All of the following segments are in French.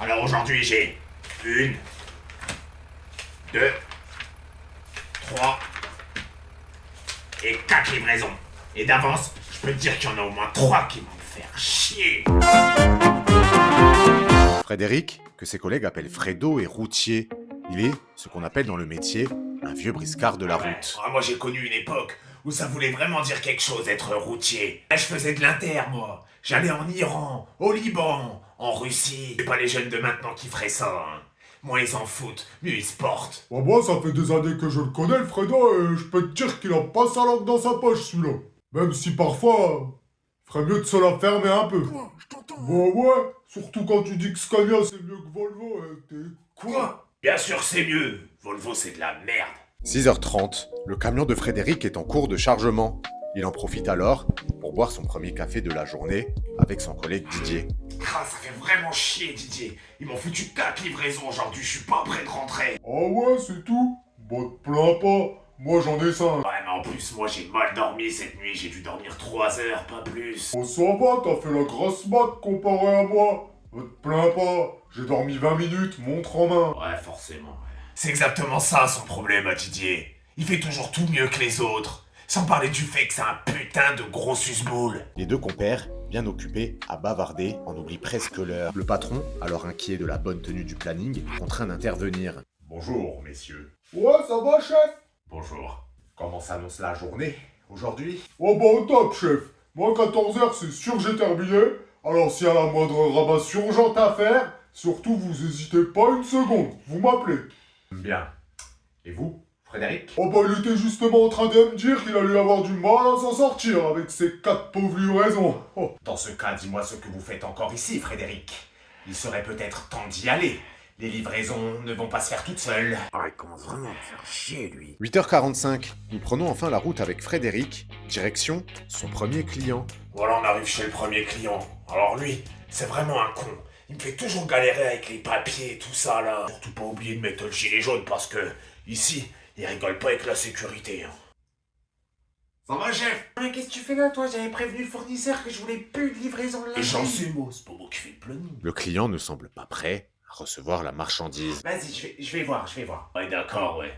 Alors aujourd'hui, j'ai 1, 2, 3 et 4 livraisons. Et d'avance, je peux te dire qu'il y en a au moins 3 qui vont me faire chier. Frédéric, que ses collègues appellent Fredo, est routier. Il est, ce qu'on appelle dans le métier, un vieux briscard de la route. Moi j'ai connu une époque où ça voulait vraiment dire quelque chose d'être routier. Je faisais de l'inter, moi. J'allais en Iran, au Liban, en Russie. C'est pas les jeunes de maintenant qui feraient ça, hein. Moins ils s'en foutent, mieux ils se portent. Bah moi, ça fait des années que je le connais, le Fredo, et je peux te dire qu'il a pas sa langue dans sa poche, celui-là. Même si parfois, il ferait mieux de se la fermer un peu. Quoi? Je t'entends. Bah ouais, surtout quand tu dis que Scania c'est mieux que Volvo, t'es... Quoi? Bien sûr c'est mieux. Volvo c'est de la merde. 6h30, le camion de Frédéric est en cours de chargement. Il en profite alors pour boire son premier café de la journée avec son collègue Didier. Ah, ça fait vraiment chier, Didier. Ils m'ont foutu 4 livraisons aujourd'hui, je suis pas prêt de rentrer. Ah ouais, c'est tout? Bah te plains pas, moi j'en ai 5. Ouais, mais en plus, moi j'ai mal dormi cette nuit, j'ai dû dormir 3 heures, pas plus. Oh ça va, t'as fait la grasse mat comparé à moi. Te plains pas, j'ai dormi 20 minutes, montre en main. Ouais, forcément. Ouais. C'est exactement ça son problème à Didier. Il fait toujours tout mieux que les autres. Sans parler du fait que c'est un putain de gros susboule. Les deux compères, bien occupés à bavarder, en oublient presque l'heure. Le patron, alors inquiet de la bonne tenue du planning, contraint d'intervenir. Bonjour, messieurs. Ouais, ça va, chef? Bonjour. Comment s'annonce la journée aujourd'hui? Oh bah au top, chef. Moi, 14h, c'est sûr que j'ai terminé. Alors s'il y a la moindre ramasse urgente à faire, surtout vous hésitez pas une seconde, vous m'appelez. Bien. Et vous, Frédéric? Oh bah il était justement en train de me dire qu'il allait avoir du mal à s'en sortir avec ses 4 pauvres livraisons. Oh. Dans ce cas, dis-moi ce que vous faites encore ici, Frédéric. Il serait peut-être temps d'y aller. Les livraisons ne vont pas se faire toutes seules. Ah, il commence vraiment à me faire chier, lui. 8h45, nous prenons enfin la route avec Frédéric, direction son premier client. Voilà, on arrive chez le premier client. Alors lui, c'est vraiment un con. Il me fait toujours galérer avec les papiers et tout ça, là. Surtout pas oublier de mettre le gilet jaune, parce que, ici, il rigole pas avec la sécurité. Hein. Ça va, chef? Qu'est-ce que tu fais là, toi? J'avais prévenu le fournisseur que je voulais plus de livraison là. J'en sais, moi, c'est pas moi qui fais le planning. Le client ne semble pas prêt à recevoir la marchandise. Vas-y, je vais voir. Ouais, d'accord, ouais.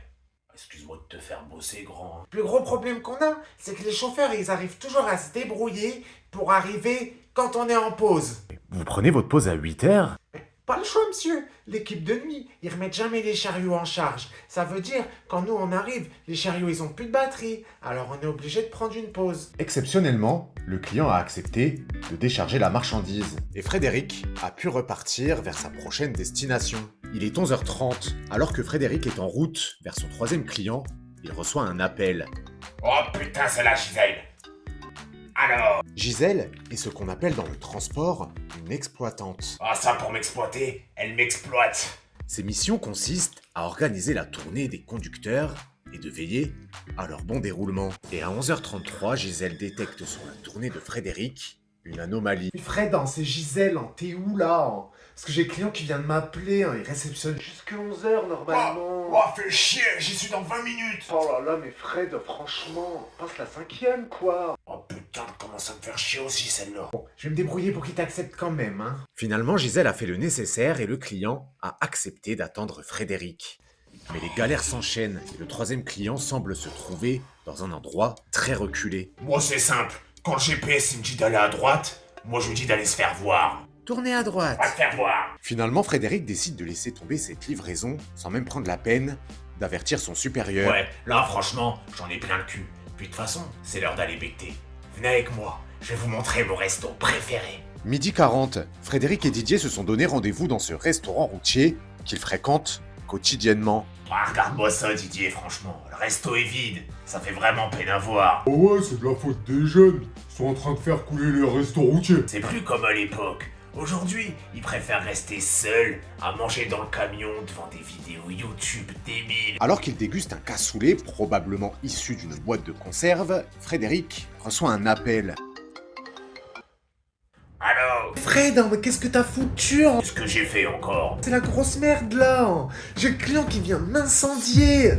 Excuse-moi de te faire bosser, grand. Le plus gros problème qu'on a, c'est que les chauffeurs, ils arrivent toujours à se débrouiller pour arriver quand on est en pause. Vous prenez votre pause à 8h? Pas le choix, monsieur. L'équipe de nuit, ils remettent jamais les chariots en charge. Ça veut dire, quand nous on arrive, les chariots ils ont plus de batterie. Alors on est obligé de prendre une pause. Exceptionnellement, le client a accepté de décharger la marchandise. Et Frédéric a pu repartir vers sa prochaine destination. Il est 11h30, alors que Frédéric est en route vers son troisième client, il reçoit un appel. Oh putain, c'est la Gisèle. Alors? Gisèle est ce qu'on appelle dans le transport une exploitante. Ah, ça pour m'exploiter, elle m'exploite. Ses missions consistent à organiser la tournée des conducteurs et de veiller à leur bon déroulement. Et à 11h33, Gisèle détecte sur la tournée de Frédéric une anomalie. Fred, c'est Gisèle, t'es où là? Parce que j'ai le client qui vient de m'appeler, il réceptionne jusqu'à 11h normalement. Oh, fais chier, j'y suis dans 20 minutes. Oh là là, mais Fred, franchement, passe la 5e quoi. Oh putain, commence à me faire chier aussi celle-là. Bon, je vais me débrouiller pour qu'il t'accepte quand même, hein. Finalement, Gisèle a fait le nécessaire et le client a accepté d'attendre Frédéric. Mais les galères s'enchaînent et le troisième client semble se trouver dans un endroit très reculé. Moi c'est simple, quand le GPS il me dit d'aller à droite, moi je lui dis d'aller se faire voir. Tournez à droite. Va te faire voir. Finalement, Frédéric décide de laisser tomber cette livraison sans même prendre la peine d'avertir son supérieur. Ouais, là franchement, j'en ai plein le cul. Puis de toute façon, c'est l'heure d'aller becter. Venez avec moi, je vais vous montrer mon resto préféré. 12h40, Frédéric et Didier se sont donné rendez-vous dans ce restaurant routier qu'ils fréquentent quotidiennement. Ah, regarde-moi ça Didier, franchement, le resto est vide, ça fait vraiment peine à voir. Oh ouais, c'est de la faute des jeunes. Ils sont en train de faire couler les restos routiers. C'est plus comme à l'époque. Aujourd'hui, ils préfèrent rester seuls à manger dans le camion devant des vidéos YouTube débiles. Alors qu'il déguste un cassoulet probablement issu d'une boîte de conserve, Frédéric reçoit un appel. Alors, Fred, mais qu'est-ce que t'as foutu? qu'est-ce que j'ai fait encore? C'est la grosse merde là. J'ai le client qui vient de m'incendier.